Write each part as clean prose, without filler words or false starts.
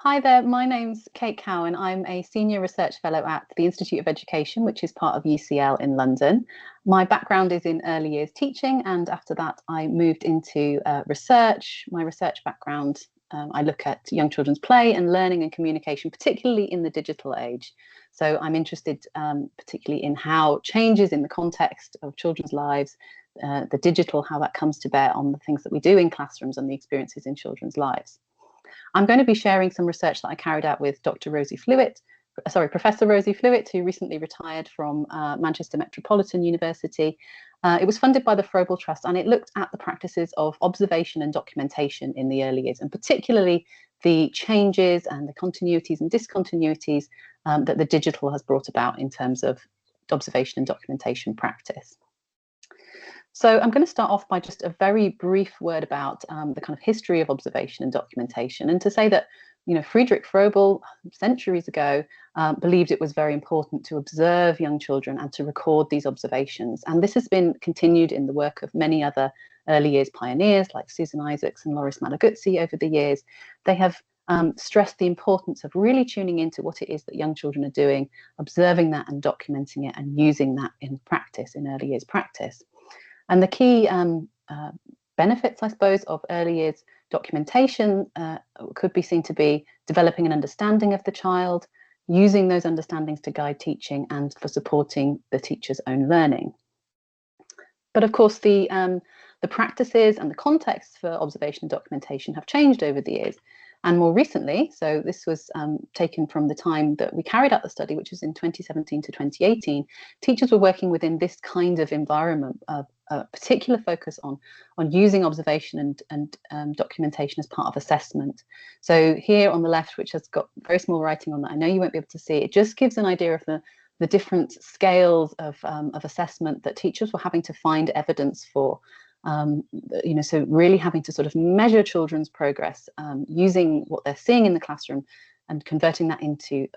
Hi there, my name's Kate Cowan. I'm a Senior Research Fellow at the Institute of Education, which is part of UCL in London. My background is in early years teaching, and after that I moved into research. My research background, I look at young children's play and learning and communication, particularly in the digital age. So I'm interested particularly in how changes in the context of children's lives, the digital, how that comes to bear on the things that we do in classrooms and the experiences in children's lives. I'm going to be sharing some research that I carried out with Professor Rosie Flewitt, who recently retired from Manchester Metropolitan University. It was funded by the Froebel Trust, and it looked at the practices of observation and documentation in the early years, and particularly the changes and the continuities and discontinuities that the digital has brought about in terms of observation and documentation practice. So I'm going to start off by just a very brief word about the kind of history of observation and documentation, and to say that, Friedrich Froebel, centuries ago, believed it was very important to observe young children and to record these observations. And this has been continued in the work of many other early years pioneers like Susan Isaacs and Loris Malaguzzi over the years. They have stressed the importance of really tuning into what it is that young children are doing, observing that and documenting it and using that in practice, in early years practice. And the key benefits, I suppose, of early years documentation could be seen to be developing an understanding of the child, using those understandings to guide teaching and for supporting the teacher's own learning. But of course, the practices and the context for observation and documentation have changed over the years. And more recently, so this was taken from the time that we carried out the study, which was in 2017 to 2018, teachers were working within this kind of environment, a particular focus on using observation and documentation as part of assessment. So here on the left, which has got very small writing on that, I know you won't be able to see, it just gives an idea of the different scales of assessment that teachers were having to find evidence for. So really having to sort of measure children's progress using what they're seeing in the classroom and converting that into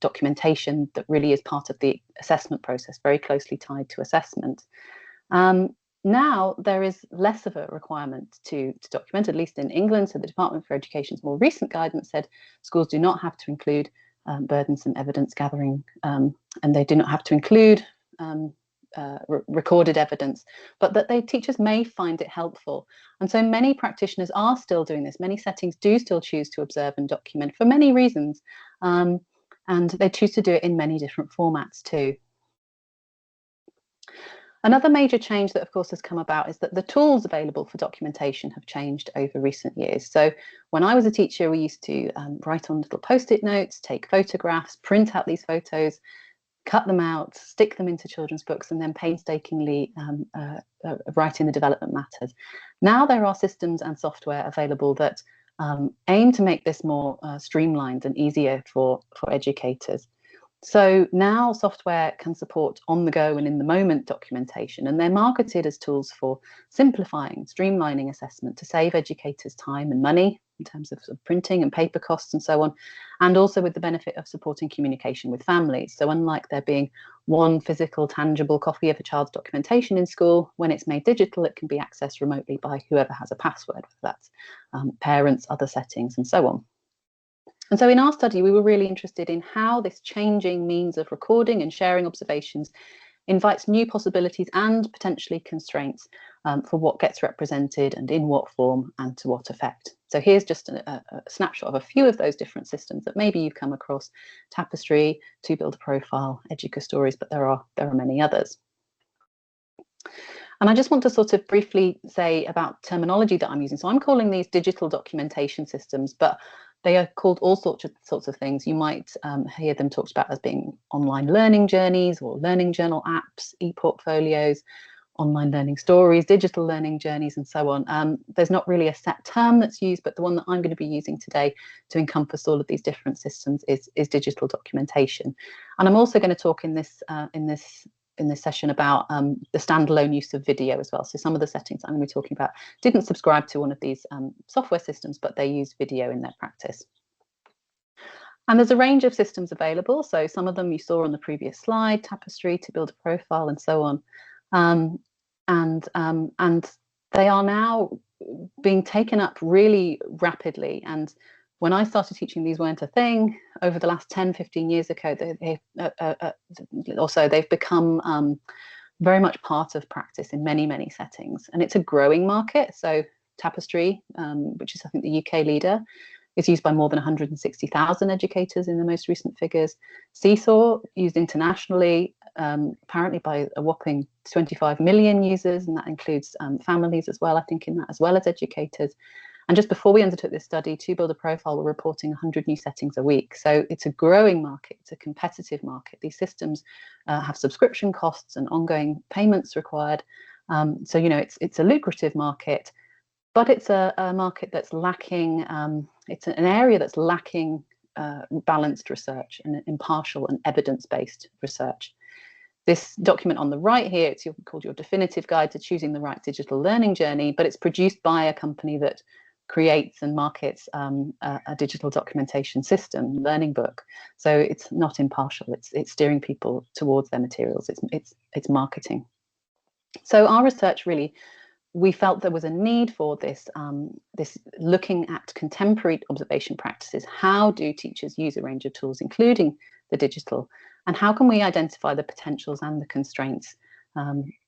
documentation that really is part of the assessment process, very closely tied to assessment. Now there is less of a requirement to document, at least in England. So the Department for Education's more recent guidance said schools do not have to include burdensome evidence gathering, and they do not have to include recorded evidence, but that teachers may find it helpful. And so many practitioners are still doing this. Many settings do still choose to observe and document for many reasons, and they choose to do it in many different formats too. Another major change that, of course, has come about is that the tools available for documentation have changed over recent years. So when I was a teacher, we used to write on little post-it notes, take photographs, print out these photos, cut them out, stick them into children's books, and then painstakingly write in the development matters. Now there are systems and software available that aim to make this more streamlined and easier for educators. So now software can support on-the-go and in-the-moment documentation, and they're marketed as tools for simplifying, streamlining assessment to save educators time and money in terms of printing and paper costs and so on, and also with the benefit of supporting communication with families. So unlike there being one physical, tangible copy of a child's documentation in school, when it's made digital, it can be accessed remotely by whoever has a password, whether that's parents, other settings, and so on. And so in our study, we were really interested in how this changing means of recording and sharing observations invites new possibilities and potentially constraints for what gets represented and in what form and to what effect. So here's just a snapshot of a few of those different systems that maybe you've come across: Tapestry, To Build a Profile, Educastories, but there are many others. And I just want to sort of briefly say about terminology that I'm using. So I'm calling these digital documentation systems, but they are called all sorts of things. You might hear them talked about as being online learning journeys or learning journal apps, e-portfolios, online learning stories, digital learning journeys, and so on. There's not really a set term that's used, but the one that I'm going to be using today to encompass all of these different systems is digital documentation. And I'm also going to talk in this session about the standalone use of video as well. So some of the settings I'm going to be talking about didn't subscribe to one of these software systems, but they use video in their practice. And there's a range of systems available. So some of them you saw on the previous slide: Tapestry, To Build a Profile, and so on. And they are now being taken up really rapidly, and When I started teaching, these weren't a thing. Over the last 10, 15 years ago, or so, they've become very much part of practice in many, many settings. And it's a growing market. So Tapestry, which is I think the UK leader, is used by more than 160,000 educators in the most recent figures. Seesaw, used internationally, apparently by a whopping 25 million users, and that includes families as well, I think, in that, as well as educators. And just before we undertook this study, To Build a Profile were reporting 100 new settings a week. So it's a growing market, it's a competitive market. These systems have subscription costs and ongoing payments required. So, you know, it's a lucrative market, but it's a market that's lacking, it's an area that's lacking balanced research and impartial and evidence-based research. This document on the right here, it's called Your Definitive Guide to Choosing the Right Digital Learning Journey, but it's produced by a company that creates and markets a digital documentation system, learning book. So it's not impartial. It's steering people towards their materials. It's marketing. So our research really, we felt there was a need for this this looking at contemporary observation practices. How do teachers use a range of tools, including the digital, and how can we identify the potentials and the constraints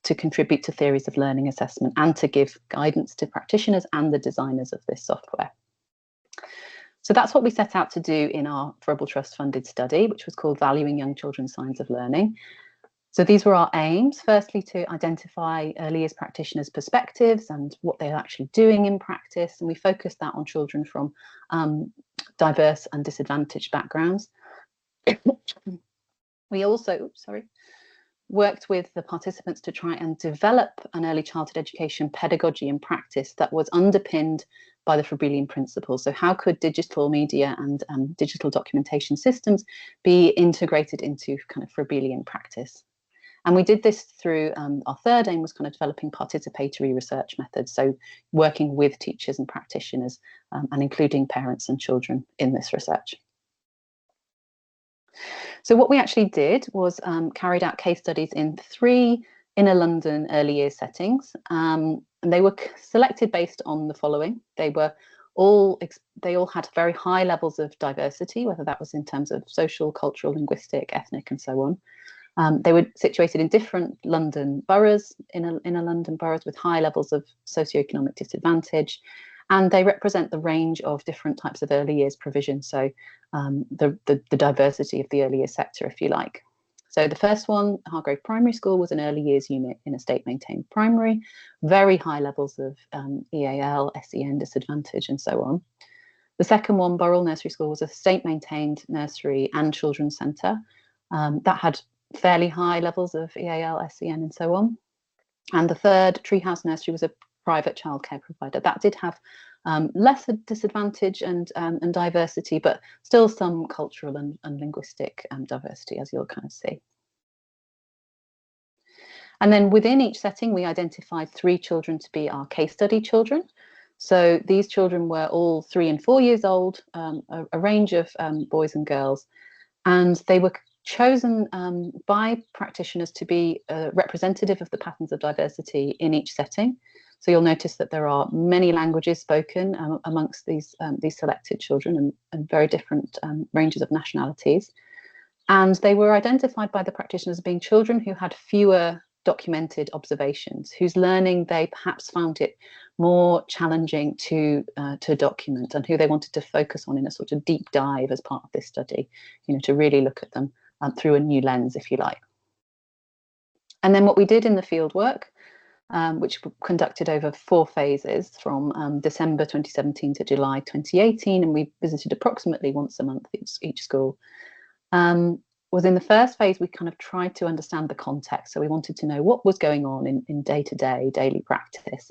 to contribute to theories of learning assessment and to give guidance to practitioners and the designers of this software? So that's what we set out to do in our Froebel Trust funded study, which was called Valuing Young Children's Signs of Learning. So these were our aims. Firstly, to identify early years practitioners' perspectives and what they're actually doing in practice. And we focused that on children from diverse and disadvantaged backgrounds. We also, worked with the participants to try and develop an early childhood education pedagogy and practice that was underpinned by the Froebelian principles. So how could digital media and digital documentation systems be integrated into kind of Froebelian practice? And we did this through, our third aim was kind of developing participatory research methods. So working with teachers and practitioners and including parents and children in this research. So what we actually did was carried out case studies in 3 inner London early years settings. And they were selected based on the following. They all had very high levels of diversity, whether that was in terms of social, cultural, linguistic, ethnic, and so on. They were situated in different London boroughs, inner London boroughs with high levels of socioeconomic disadvantage. And they represent the range of different types of early years provision. So the diversity of the early years sector, if you like. So the first one, Hargrove Primary School, was an early years unit in a state-maintained primary, very high levels of EAL, SEN disadvantage, and so on. The second one, Burrell Nursery School, was a state-maintained nursery and children's centre that had fairly high levels of EAL, SEN, and so on. And the third, Treehouse Nursery, was a private childcare provider. That did have lesser disadvantage and diversity, but still some cultural and linguistic diversity, as you'll kind of see. And then within each setting, we identified 3 children to be our case study children. So these children were all 3 and 4 years old, a range of boys and girls, and they were chosen by practitioners to be representative of the patterns of diversity in each setting. So you'll notice that there are many languages spoken amongst these selected children and very different ranges of nationalities. And they were identified by the practitioners as being children who had fewer documented observations, whose learning they perhaps found it more challenging to document, and who they wanted to focus on in a sort of deep dive as part of this study, to really look at them through a new lens, if you like. And then what we did in the field work, which conducted over 4 phases from December 2017 to July 2018, and we visited approximately once a month each school, was in the first phase we kind of tried to understand the context. So we wanted to know what was going on in day-to-day, daily practice.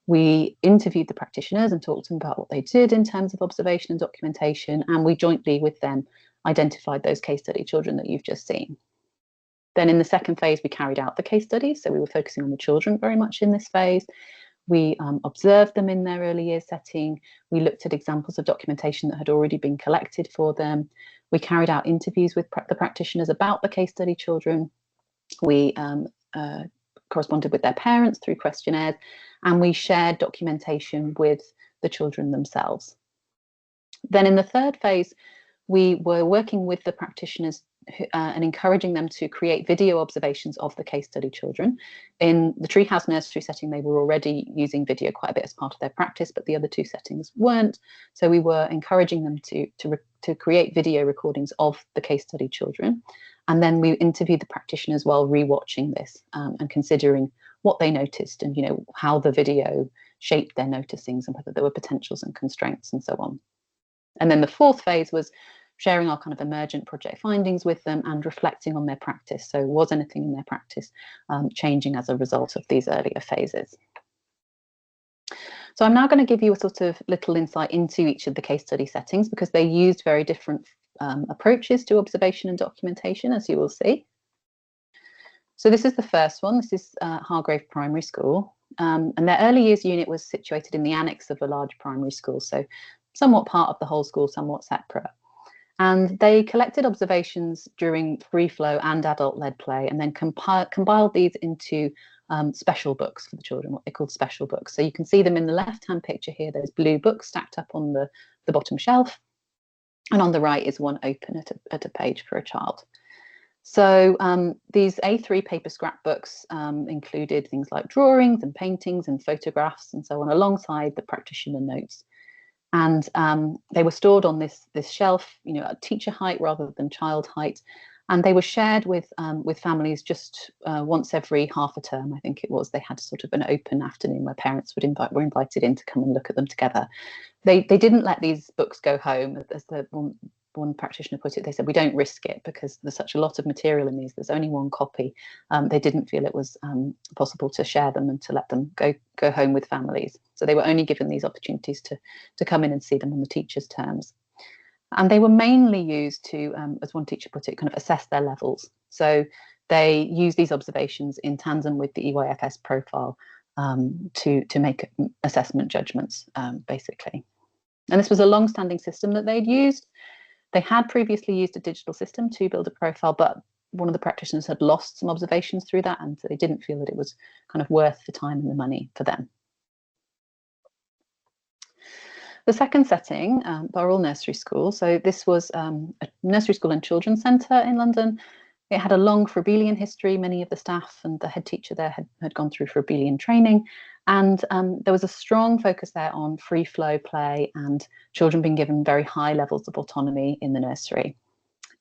We interviewed the practitioners and talked to them about what they did in terms of observation and documentation, and we jointly with them identified those case study children that you've just seen. Then in the second phase, we carried out the case studies. So we were focusing on the children very much in this phase. We observed them in their early years setting. We looked at examples of documentation that had already been collected for them. We carried out interviews with the practitioners about the case study children. We corresponded with their parents through questionnaires, and we shared documentation with the children themselves. Then in the third phase, we were working with the practitioners and encouraging them to create video observations of the case study children. In the Treehouse Nursery setting, they were already using video quite a bit as part of their practice, but the other two settings weren't. So we were encouraging them to create video recordings of the case study children. And then we interviewed the practitioners while rewatching this and considering what they noticed and, how the video shaped their noticings and whether there were potentials and constraints and so on. And then the fourth phase was sharing our kind of emergent project findings with them and reflecting on their practice. So was anything in their practice changing as a result of these earlier phases? So I'm now going to give you a sort of little insight into each of the case study settings because they used very different approaches to observation and documentation, as you will see. So this is the first one. This is Hargrave Primary School. And their early years unit was situated in the annex of a large primary school, so somewhat part of the whole school, somewhat separate. And they collected observations during free flow and adult-led play and then compiled these into special books for the children, what they called special books. So you can see them in the left-hand picture here. There's blue books stacked up on the bottom shelf. And on the right is one open at a page for a child. So these A3 paper scrapbooks included things like drawings and paintings and photographs and so on, alongside the practitioner notes. And they were stored on this shelf, at teacher height rather than child height. And they were shared with families just once every half a term, I think it was. They had sort of an open afternoon where parents were invited in to come and look at them together. They didn't let these books go home, as the one practitioner put it. They said, we don't risk it because there's such a lot of material in these. There's only one copy. They didn't feel it was possible to share them and to let them go home with families. So they were only given these opportunities to come in and see them on the teacher's terms. And they were mainly used to, as one teacher put it, kind of assess their levels. So they use these observations in tandem with the EYFS profile to make assessment judgments, basically. And this was a long-standing system that they'd used. They had previously used a digital system to build a profile, but one of the practitioners had lost some observations through that, and so they didn't feel that it was kind of worth the time and the money for them. The second setting, Burrell Nursery School. So this was a nursery school and children's centre in London. It had a long Froebelian history. Many of the staff and the head teacher there had gone through Froebelian training. And there was a strong focus there on free flow play and children being given very high levels of autonomy in the nursery.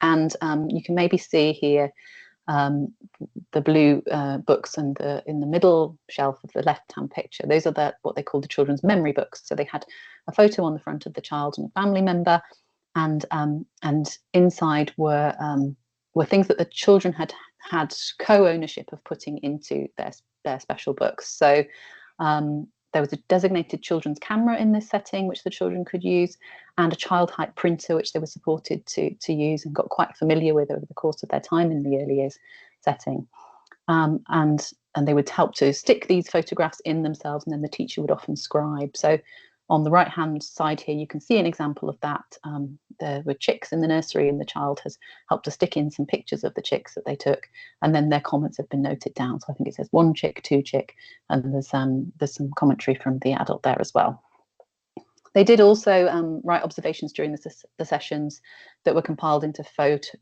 And you can maybe see here the blue books and in the middle shelf of the left-hand picture. Those are what they call the children's memory books. So they had a photo on the front of the child and a family member, and inside were things that the children had co-ownership of putting into their special books. So there was a designated children's camera in this setting, which the children could use, and a child height printer, which they were supported to use and got quite familiar with over the course of their time in the early years setting. And they would help to stick these photographs in themselves, and then the teacher would often scribe. So on the right-hand side here, you can see an example of that. There were chicks in the nursery, and the child has helped to stick in some pictures of the chicks that they took, and then their comments have been noted down. So I think it says 1 chick, 2 chick, and there's some commentary from the adult there as well. They did also write observations during the sessions that were compiled into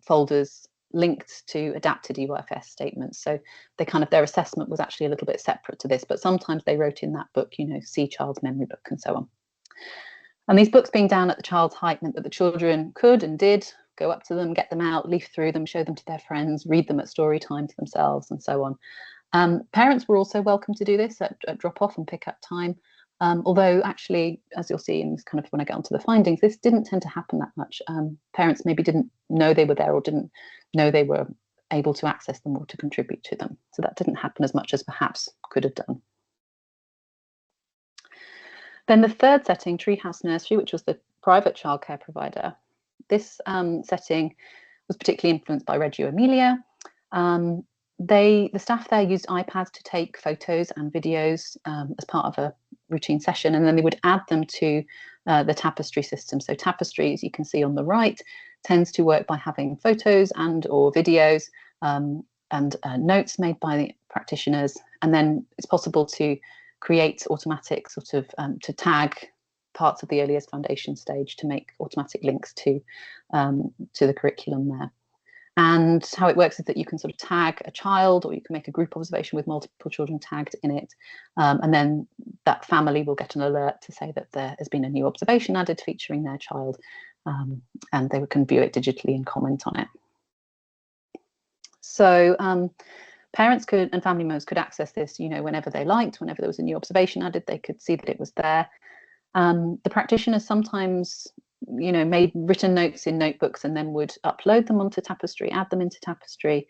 folders linked to adapted EYFS statements. So their assessment was actually a little bit separate to this, but sometimes they wrote in that book, see child's memory book and so on. And these books being down at the child's height meant that the children could and did go up to them, get them out, leaf through them, show them to their friends, read them at story time to themselves and so on. Parents were also welcome to do this at drop off and pick up time. Although actually, as you'll see in this kind of when I get onto the findings, this didn't tend to happen that much. Parents maybe didn't know they were there or didn't know they were able to access them or to contribute to them. So that didn't happen as much as perhaps could have done. Then the third setting, Treehouse Nursery, which was the private childcare provider. This setting was particularly influenced by Reggio Emilia. The staff there used iPads to take photos and videos as part of a routine session, and then they would add them to the Tapestry system. So Tapestry, as you can see on the right, tends to work by having photos or videos and notes made by the practitioners, and then it's possible to create automatic to tag parts of the earliest foundation stage to make automatic links to the curriculum there. And how it works is that you can sort of tag a child, or you can make a group observation with multiple children tagged in it, and then that family will get an alert to say that there has been a new observation added featuring their child, and they can view it digitally and comment on it. So parents could, and family members could access this, whenever they liked. Whenever there was a new observation added, they could see that it was there. The practitioners sometimes, made written notes in notebooks and then would upload them onto Tapestry, add them into Tapestry.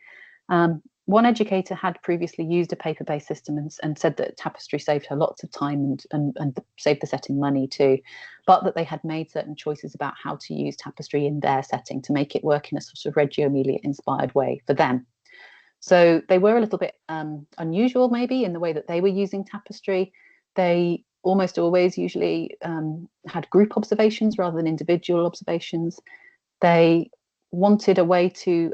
One educator had previously used a paper-based system and said that Tapestry saved her lots of time and saved the setting money too, but that they had made certain choices about how to use Tapestry in their setting to make it work in a sort of Reggio Emilia-inspired way for them. So they were a little bit unusual, maybe, in the way that they were using Tapestry. They almost always usually had group observations rather than individual observations. They wanted a way to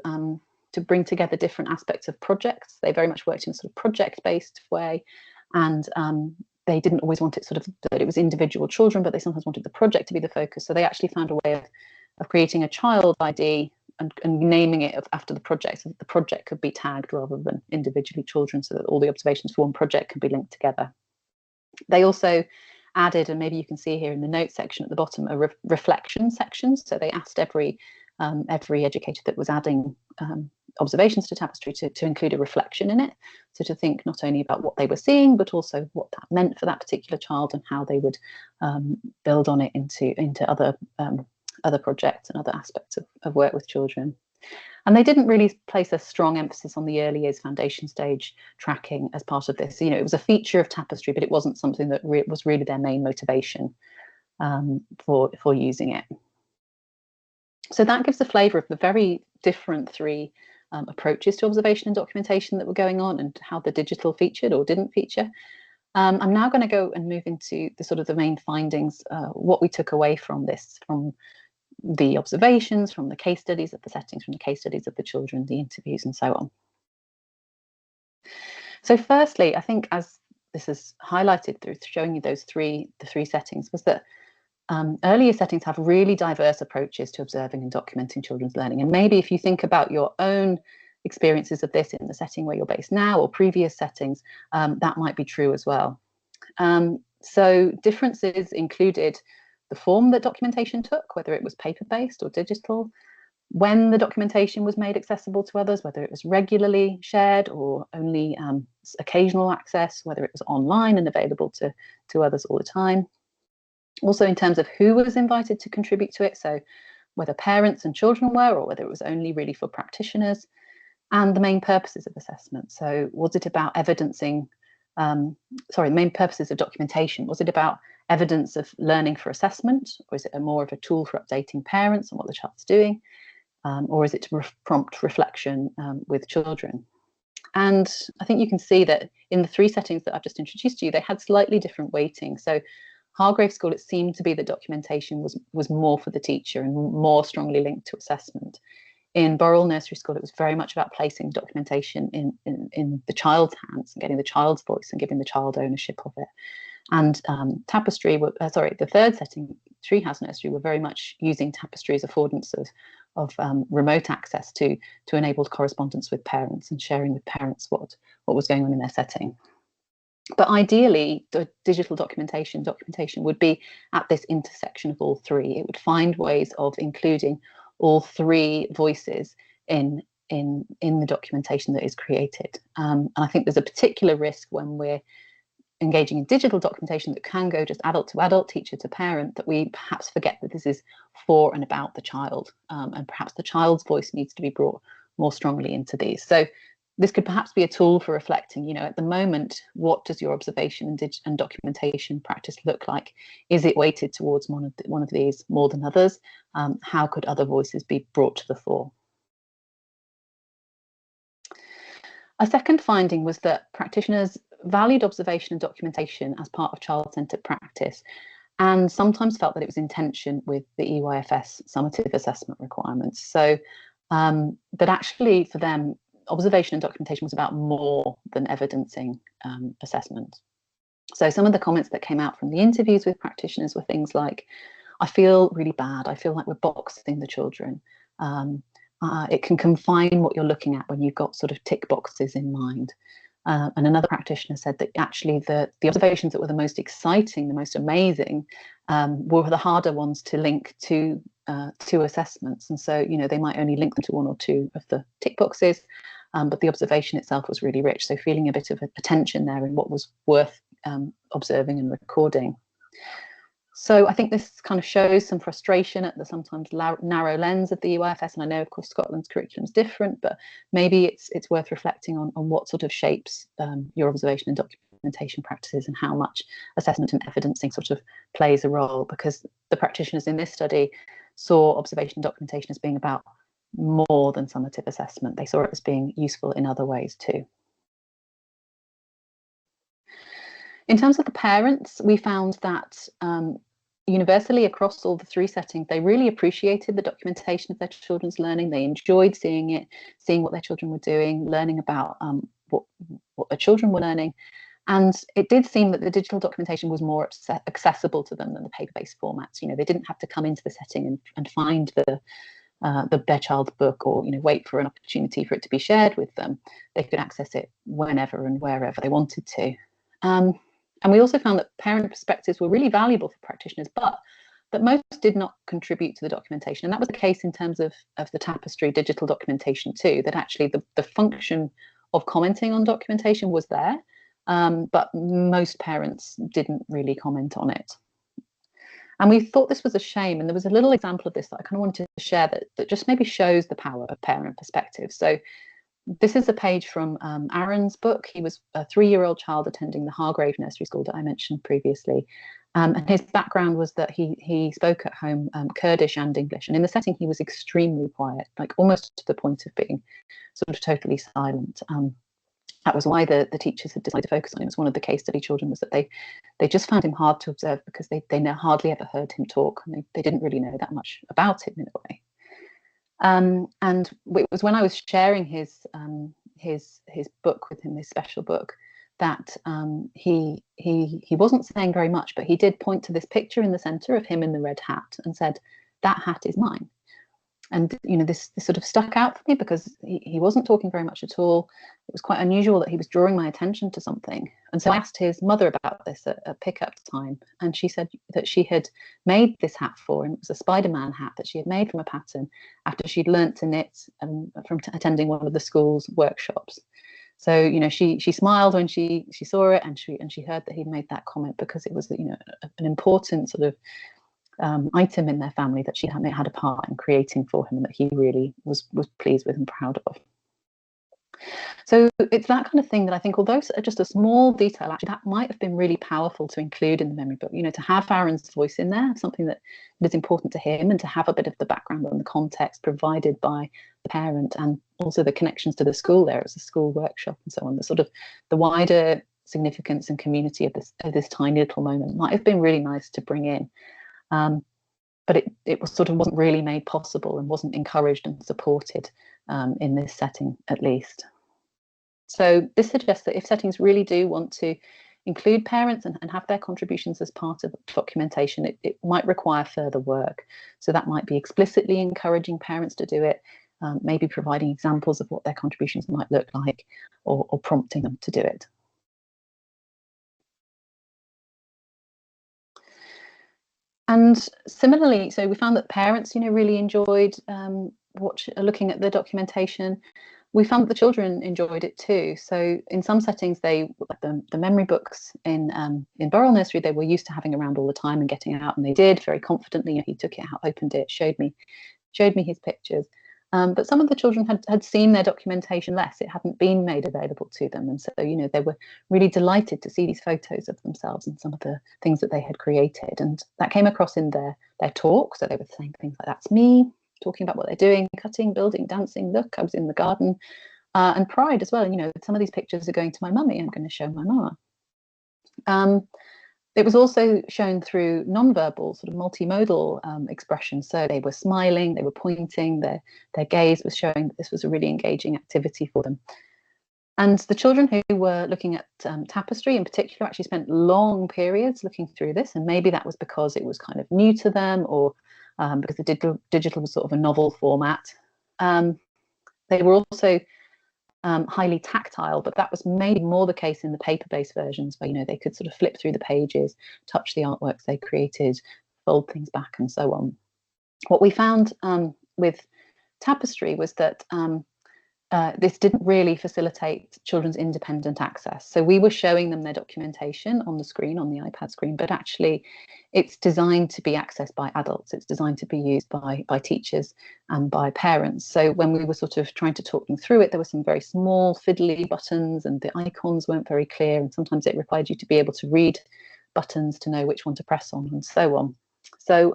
bring together different aspects of projects. They very much worked in a sort of project-based way, and they didn't always want it sort of that it was individual children, but they sometimes wanted the project to be the focus. So they actually found a way of creating a child ID and naming it after the project, so that the project could be tagged rather than individually children, so that all the observations for one project can be linked together. They also added, and maybe you can see here in the notes section at the bottom, a reflection section. So they asked every educator that was adding observations to Tapestry to include a reflection in it. So to think not only about what they were seeing, but also what that meant for that particular child and how they would build on it into other projects and other aspects of work with children. And they didn't really place a strong emphasis on the early years foundation stage tracking as part of this. It was a feature of Tapestry, but it wasn't something that was really their main motivation for using it. So that gives a flavour of the very different three approaches to observation and documentation that were going on, and how the digital featured or didn't feature. I'm now going to go and move into the main findings, what we took away from this, from the observations, from the case studies of the settings, from the case studies of the children, the interviews, and so on. So firstly, I think, as this is highlighted through showing you the three settings, was that earlier settings have really diverse approaches to observing and documenting children's learning. And maybe if you think about your own experiences of this in the setting where you're based now, or previous settings, that might be true as well. So differences included the form that documentation took, whether it was paper-based or digital, when the documentation was made accessible to others, whether it was regularly shared or only occasional access, whether it was online and available to others all the time. Also in terms of who was invited to contribute to it, so whether parents and children were, or whether it was only really for practitioners, and the main purposes of assessment. So was it about evidencing, the main purposes of documentation, was it about evidence of learning for assessment, or is it more of a tool for updating parents on what the child's doing, or is it to prompt reflection with children? And I think you can see that in the three settings that I've just introduced to you, they had slightly different weighting. So Hargrave School, it seemed to be that documentation was more for the teacher and more strongly linked to assessment. In Burrell Nursery School, it was very much about placing documentation in the child's hands and getting the child's voice and giving the child ownership of it. And Tapestry, the third setting, Treehouse Nursery, were very much using Tapestry's affordance of remote access to enable correspondence with parents and sharing with parents what was going on in their setting. But ideally, the digital documentation would be at this intersection of all three. It would find ways of including all three voices in the documentation that is created. And I think there's a particular risk when we're engaging in digital documentation that can go just adult to adult, teacher to parent, that we perhaps forget that this is for and about the child, and perhaps the child's voice needs to be brought more strongly into these. So this could perhaps be a tool for reflecting, at the moment, what does your observation and documentation practice look like? Is it weighted towards one of these more than others? How could other voices be brought to the fore? A second finding was that practitioners valued observation and documentation as part of child-centred practice, and sometimes felt that it was in tension with the EYFS summative assessment requirements. So that actually for them, observation and documentation was about more than evidencing assessment. So some of the comments that came out from the interviews with practitioners were things like, I feel really bad. I feel like we're boxing the children. It can confine what you're looking at when you've got sort of tick boxes in mind. And another practitioner said that actually the observations that were the most exciting, the most amazing, were the harder ones to link to assessments. And so, they might only link them to one or two of the tick boxes, but the observation itself was really rich. So feeling a bit of a tension there in what was worth observing and recording. So I think this kind of shows some frustration at the sometimes narrow lens of the UIFS. And I know, of course, Scotland's curriculum is different, but maybe it's worth reflecting on what sort of shapes your observation and documentation practices and how much assessment and evidencing sort of plays a role, because the practitioners in this study saw observation and documentation as being about more than summative assessment. They saw it as being useful in other ways too. In terms of the parents, we found that universally across all the three settings, they really appreciated the documentation of their children's learning. They enjoyed seeing it, seeing what their children were doing, learning about what their children were learning. And it did seem that the digital documentation was more accessible to them than the paper-based formats. They didn't have to come into the setting and find their child's book, or wait for an opportunity for it to be shared with them. They could access it whenever and wherever they wanted to. And we also found that parent perspectives were really valuable for practitioners, but that most did not contribute to the documentation. And that was the case in terms of the Tapestry digital documentation too, that actually the function of commenting on documentation was there, but most parents didn't really comment on it. And we thought this was a shame. And there was a little example of this that I kind of wanted to share that just maybe shows the power of parent perspective. So this is a page from Aaron's book. He was a 3-year-old child attending the Hargrave Nursery School that I mentioned previously. And his background was that he spoke at home Kurdish and English. And in the setting, he was extremely quiet, like almost to the point of being sort of totally silent. That was why the teachers had decided to focus on him. It was one of the case study children, was that they just found him hard to observe because they hardly ever heard him talk. And they didn't really know that much about him in a way. And it was when I was sharing his book with him, his special book, that he wasn't saying very much, but he did point to this picture in the center of him in the red hat and said, "That hat is mine." And this sort of stuck out for me because he wasn't talking very much at all. It was quite unusual that he was drawing my attention to something. And so I asked his mother about this at pickup time, and she said that she had made this hat for him. It was a Spider-Man hat that she had made from a pattern after she'd learnt to knit from attending one of the school's workshops. So she smiled when she saw it, and she heard that he'd made that comment because it was an important sort of item in their family that she had a part in creating for him, and that he really was pleased with and proud of. So it's that kind of thing that I think, although just a small detail, actually that might have been really powerful to include in the memory book. To have Aaron's voice in there, something that is important to him, and to have a bit of the background and the context provided by the parent, and also the connections to the school there as a school workshop and so on. The sort of the wider significance and community of this tiny little moment might have been really nice to bring in. But it wasn't really made possible and wasn't encouraged and supported in this setting, at least. So this suggests that if settings really do want to include parents and have their contributions as part of documentation, it might require further work. So that might be explicitly encouraging parents to do it, maybe providing examples of what their contributions might look like, or prompting them to do it. And similarly, so we found that parents, really enjoyed looking at the documentation. We found that the children enjoyed it too. So in some settings, the memory books in Burrell Nursery, they were used to having around all the time and getting out, and they did very confidently. He took it out, opened it, showed me his pictures. But some of the children had seen their documentation less. It hadn't been made available to them. And so, they were really delighted to see these photos of themselves and some of the things that they had created. And that came across in their talk. So they were saying things like, "That's me," talking about what they're doing, cutting, building, dancing. "Look, I was in the garden." And pride as well. Some of these pictures are going to my mummy. I'm going to show my mama. It was also shown through non-verbal, sort of multimodal expressions. So they were smiling, they were pointing, their gaze was showing that this was a really engaging activity for them. And the children who were looking at tapestry in particular actually spent long periods looking through this, and maybe that was because it was kind of new to them, or because the digital was sort of a novel format. They were also highly tactile, but that was maybe more the case in the paper-based versions, where they could sort of flip through the pages, touch the artworks they created, fold things back, and so on. What we found with tapestry was that this didn't really facilitate children's independent access. So we were showing them their documentation on the screen, on the iPad screen, but actually it's designed to be accessed by adults. It's designed to be used by teachers and by parents. So when we were sort of trying to talk them through it, there were some very small fiddly buttons, and the icons weren't very clear, and sometimes it required you to be able to read buttons to know which one to press on, and so on. So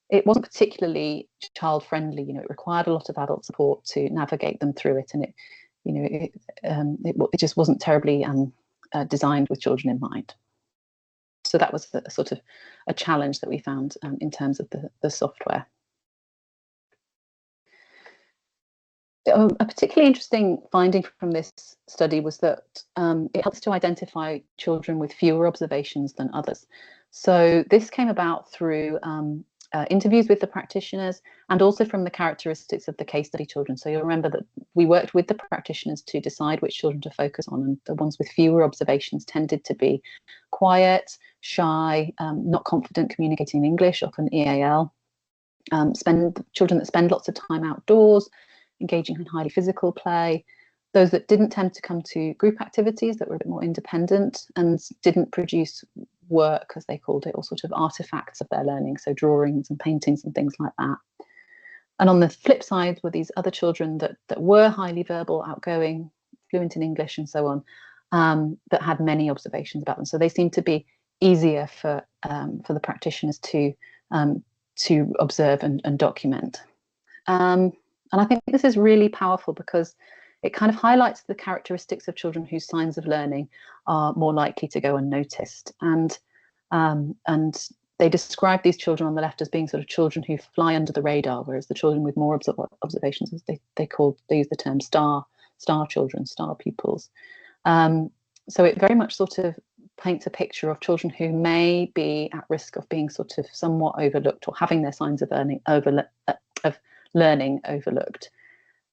it wasn't particularly child friendly. It required a lot of adult support to navigate them through it, and it just wasn't terribly designed with children in mind. So that was a sort of a challenge that we found in terms of the software. A particularly interesting finding from this study was that it helps to identify children with fewer observations than others. So this came about through interviews with the practitioners, and also from the characteristics of the case study children. So you'll remember that we worked with the practitioners to decide which children to focus on, and the ones with fewer observations tended to be quiet, shy, not confident communicating in English, often EAL, children that spend lots of time outdoors, engaging in highly physical play, those that didn't tend to come to group activities, that were a bit more independent and didn't produce work, as they called it, or sort of artifacts of their learning, so drawings and paintings and things like that. And on the flip side were these other children that were highly verbal, outgoing, fluent in English and so on, that had many observations about them. So they seemed to be easier for the practitioners to observe and document. And I think this is really powerful because it kind of highlights the characteristics of children whose signs of learning are more likely to go unnoticed. And they describe these children on the left as being sort of children who fly under the radar, whereas the children with more observations, they use the term star children, star pupils. So it very much sort of paints a picture of children who may be at risk of being sort of somewhat overlooked, or having their signs of learning overlooked.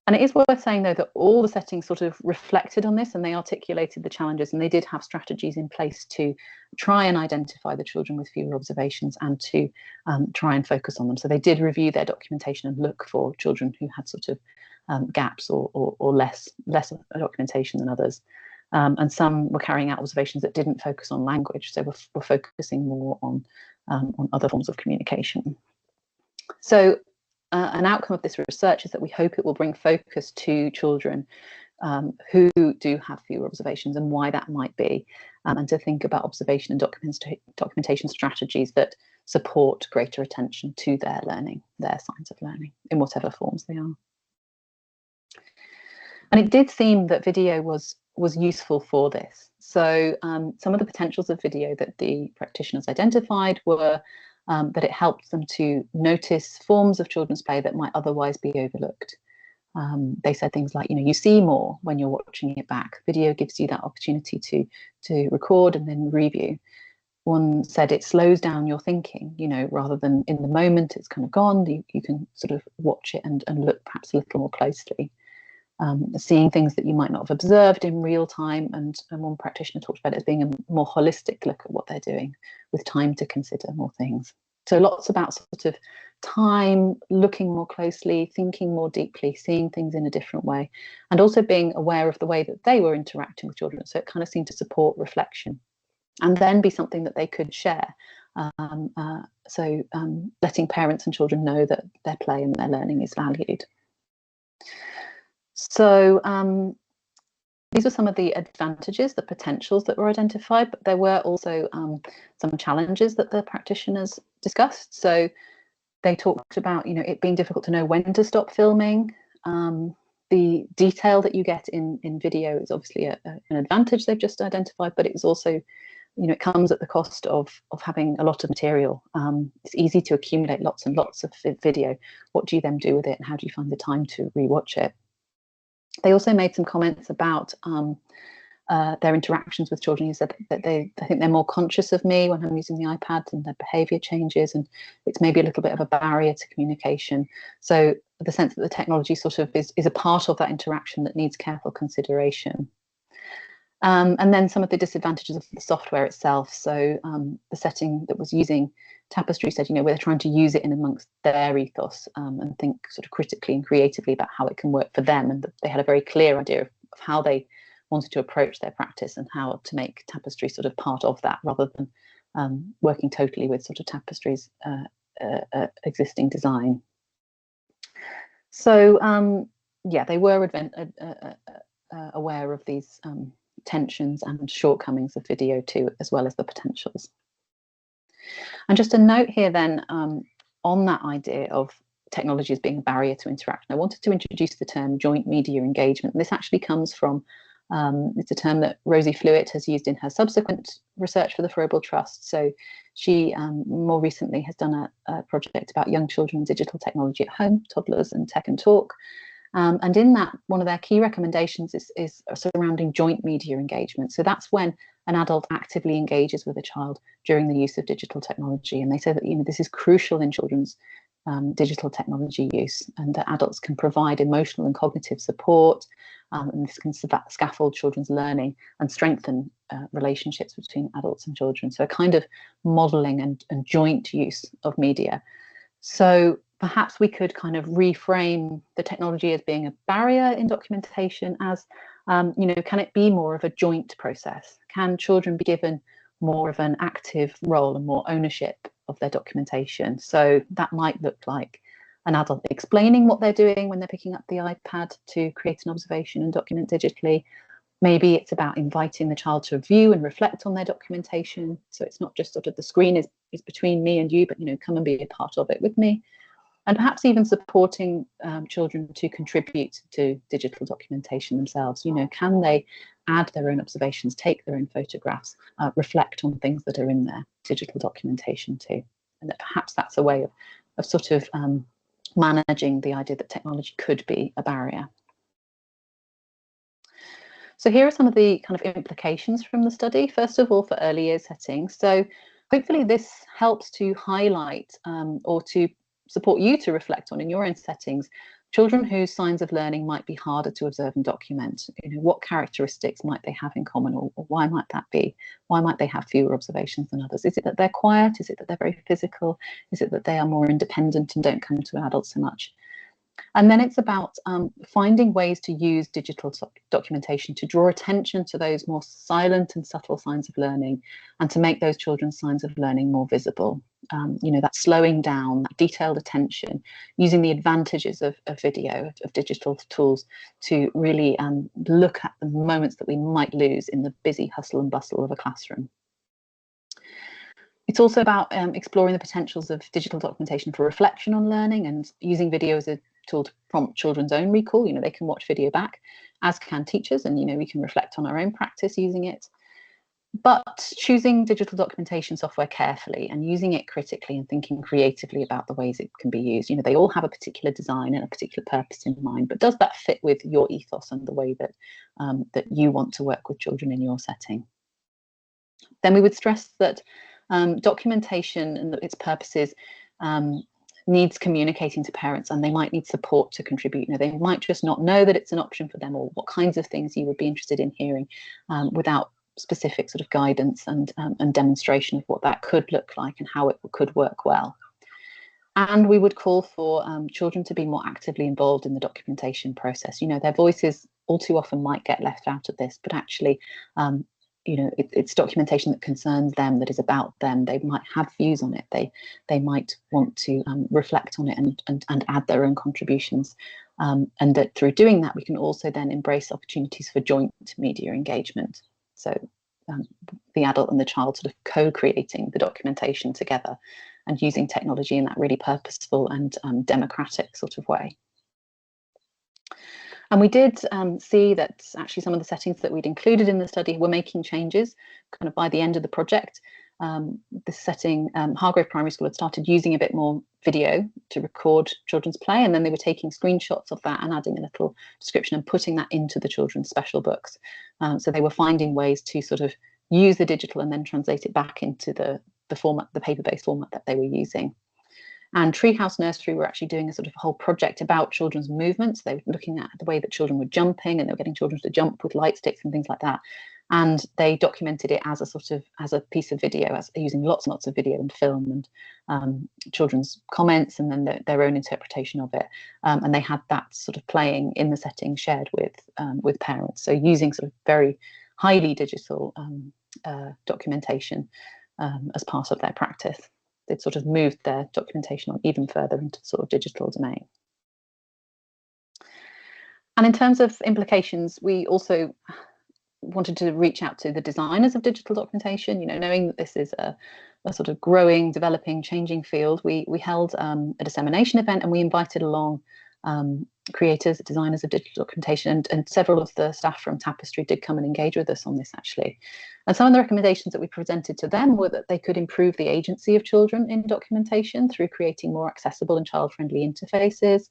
And it is worth saying, though, that all the settings sort of reflected on this, and they articulated the challenges, and they did have strategies in place to try and identify the children with fewer observations and to try and focus on them. So they did review their documentation and look for children who had sort of gaps or less documentation than others. And some were carrying out observations that didn't focus on language, so were focusing more on other forms of communication. So an outcome of this research is that we hope it will bring focus to children who do have fewer observations and why that might be, and to think about observation and documentation strategies that support greater attention to their learning, their signs of learning, in whatever forms they are. And it did seem that video was useful for this. So some of the potentials of video that the practitioners identified were that it helped them to notice forms of children's play that might otherwise be overlooked. They said things like, you see more when you're watching it back. Video gives you that opportunity to record and then review. One said it slows down your thinking, rather than in the moment it's kind of gone, you can sort of watch it and look perhaps a little more closely. Seeing things that you might not have observed in real time, and one practitioner talked about it as being a more holistic look at what they're doing, with time to consider more things. So lots about sort of time, looking more closely, thinking more deeply, seeing things in a different way, and also being aware of the way that they were interacting with children. So it kind of seemed to support reflection and then be something that they could share. Letting parents and children know that their play and their learning is valued. So these are some of the advantages, the potentials that were identified, but there were also some challenges that the practitioners discussed. So they talked about, it being difficult to know when to stop filming. The detail that you get in video is obviously an advantage they've just identified, but it's also, it comes at the cost of having a lot of material. It's easy to accumulate lots and lots of video. What do you then do with it, and how do you find the time to rewatch it? They also made some comments about their interactions with children. Who said that I think they're more conscious of me when I'm using the iPad, and their behaviour changes, and it's maybe a little bit of a barrier to communication. So the sense that the technology sort of is a part of that interaction that needs careful consideration. And then some of the disadvantages of the software itself. So the setting that was using Tapestry said, we're trying to use it in amongst their ethos, and think sort of critically and creatively about how it can work for them, and that they had a very clear idea of how they wanted to approach their practice and how to make Tapestry sort of part of that, rather than working totally with sort of Tapestry's existing design. So yeah, they were aware of these tensions and shortcomings of video too, as well as the potentials. And just a note here then, on that idea of technology as being a barrier to interaction, I wanted to introduce the term joint media engagement. And this actually comes from, it's a term that Rosie Flewitt has used in her subsequent research for the Froebel Trust. So she more recently has done a project about young children and digital technology at home, toddlers and tech and talk. And in that, one of their key recommendations is surrounding joint media engagement. So that's when an adult actively engages with a child during the use of digital technology. And they say that this is crucial in children's digital technology use, and that adults can provide emotional and cognitive support, and this can scaffold children's learning and strengthen relationships between adults and children. So a kind of modelling and joint use of media. So perhaps we could kind of reframe the technology as being a barrier in documentation as, can it be more of a joint process? Can children be given more of an active role and more ownership of their documentation? So that might look like an adult explaining what they're doing when they're picking up the iPad to create an observation and document digitally. Maybe it's about inviting the child to view and reflect on their documentation. So it's not just sort of the screen is between me and you, but come and be a part of it with me. And perhaps even supporting children to contribute to digital documentation themselves. Can they add their own observations, take their own photographs, reflect on things that are in their digital documentation too? And that perhaps that's a way of sort of managing the idea that technology could be a barrier. So here are some of the kind of implications from the study. First of all, for early years settings. So hopefully this helps to highlight or to support you to reflect on in your own settings children whose signs of learning might be harder to observe and document. What characteristics might they have in common, or why might that be? Why might they have fewer observations than others? Is it that they're quiet? Is it that they're very physical? Is it that they are more independent and don't come to adults so much? And then it's about finding ways to use digital documentation to draw attention to those more silent and subtle signs of learning, and to make those children's signs of learning more visible. That slowing down, that detailed attention, using the advantages of video, of digital tools, to really look at the moments that we might lose in the busy hustle and bustle of a classroom. It's also about exploring the potentials of digital documentation for reflection on learning, and using video as a tool to prompt children's own recall. They can watch video back, as can teachers, and we can reflect on our own practice using it. But choosing digital documentation software carefully and using it critically and thinking creatively about the ways it can be used. They all have a particular design and a particular purpose in mind, but does that fit with your ethos and the way that that you want to work with children in your setting? Then we would stress that documentation and its purposes needs communicating to parents, and they might need support to contribute. They might just not know that it's an option for them, or what kinds of things you would be interested in hearing without specific sort of guidance and demonstration of what that could look like and how it could work well. And we would call for children to be more actively involved in the documentation process. Their voices all too often might get left out of this, but actually it's documentation that concerns them, that is about them. They might have views on it. They might want to reflect on it and add their own contributions. And that through doing that, we can also then embrace opportunities for joint media engagement. So the adult and the child sort of co-creating the documentation together and using technology in that really purposeful and democratic sort of way. And we did see that actually some of the settings that we'd included in the study were making changes kind of by the end of the project. this setting, Hargrove Primary School had started using a bit more video to record children's play, and then they were taking screenshots of that and adding a little description and putting that into the children's special books. So they were finding ways to sort of use the digital and then translate it back into the format, the paper-based format that they were using. And Treehouse Nursery were actually doing a sort of whole project about children's movements. They were looking at the way that children were jumping, and they were getting children to jump with light sticks and things like that. And they documented it as a sort of piece of video, as using lots and lots of video and film and children's comments, and then their own interpretation of it. And they had that sort of playing in the setting shared with parents. So using sort of very highly digital documentation as part of their practice. They'd sort of moved their documentation on even further into the sort of digital domain. And in terms of implications, we also wanted to reach out to the designers of digital documentation, knowing that this is a sort of growing, developing, changing field. We held a dissemination event, and we invited along creators, designers of digital documentation, and several of the staff from Tapestry did come and engage with us on this, actually. And some of the recommendations that we presented to them were that they could improve the agency of children in documentation through creating more accessible and child-friendly interfaces.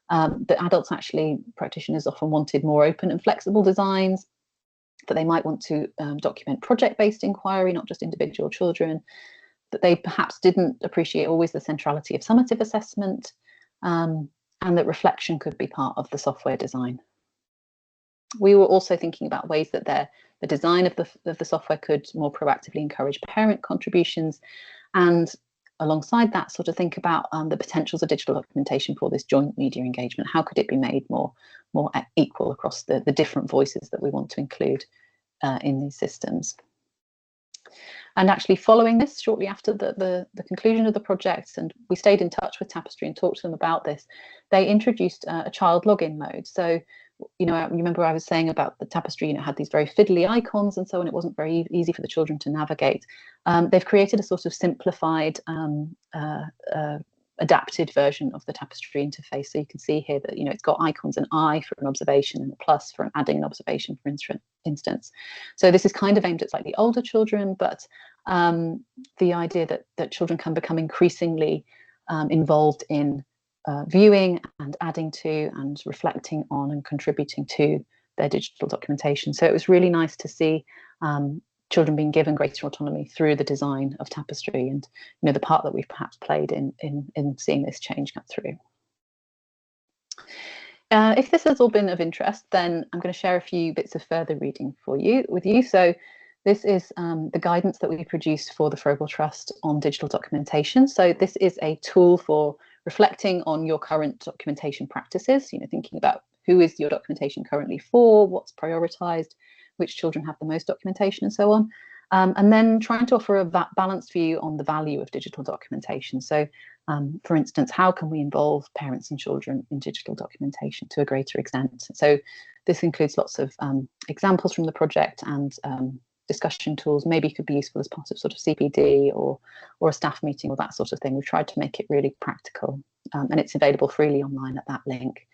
That adults, actually, practitioners often wanted more open and flexible designs, that they might want to document project-based inquiry, not just individual children, that they perhaps didn't appreciate always the centrality of summative assessment, and that reflection could be part of the software design. We were also thinking about ways that the design of the software could more proactively encourage parent contributions, and alongside that, sort of think about the potentials of digital documentation for this joint media engagement. How could it be made more equal across the different voices that we want to include in these systems? And actually, following this, shortly after the conclusion of the project, and we stayed in touch with Tapestry and talked to them about this, they introduced a child login mode. So, you remember I was saying about the Tapestry, had these very fiddly icons and so on. It wasn't very easy for the children to navigate. They've created a sort of simplified, adapted version of the Tapestry interface. So you can see here that it's got icons, an eye for an observation and a plus for adding an observation, for instance. So this is kind of aimed at slightly older children, but the idea that children can become increasingly involved in viewing and adding to and reflecting on and contributing to their digital documentation. So it was really nice to see children being given greater autonomy through the design of Tapestry, and the part that we've perhaps played in seeing this change come through. If this has all been of interest, then I'm going to share a few bits of further reading with you. So this is the guidance that we produced for the Froebel Trust on digital documentation. So this is a tool for reflecting on your current documentation practices, thinking about who is your documentation currently for, what's prioritized, which children have the most documentation, and so on. And then trying to offer a balanced view on the value of digital documentation. So, for instance, how can we involve parents and children in digital documentation to a greater extent? So this includes lots of examples from the project and discussion tools. Maybe could be useful as part of sort of CPD or a staff meeting or that sort of thing. We've tried to make it really practical, and it's available freely online at that link,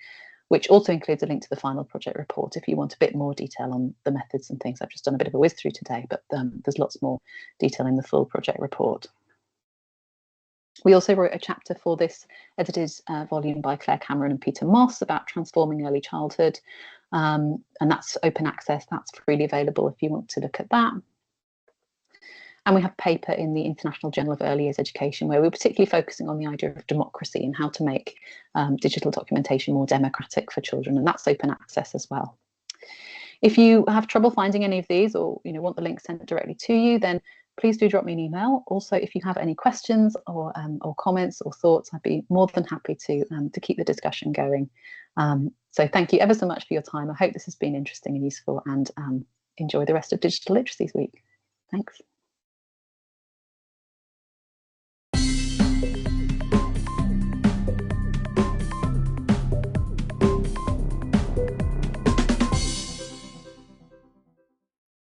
which also includes a link to the final project report if you want a bit more detail on the methods and things. I've just done a bit of a whiz through today, but there's lots more detail in the full project report. We also wrote a chapter for this edited volume by Claire Cameron and Peter Moss about transforming early childhood, and that's open access, that's freely available if you want to look at that. And we have a paper in the International Journal of Early Years Education where we're particularly focusing on the idea of democracy and how to make digital documentation more democratic for children, and that's open access as well. If you have trouble finding any of these, or want the link sent directly to you, then please do drop me an email. Also, if you have any questions or comments or thoughts, I'd be more than happy to keep the discussion going. So thank you ever so much for your time. I hope this has been interesting and useful, and enjoy the rest of Digital Literacies Week. Thanks.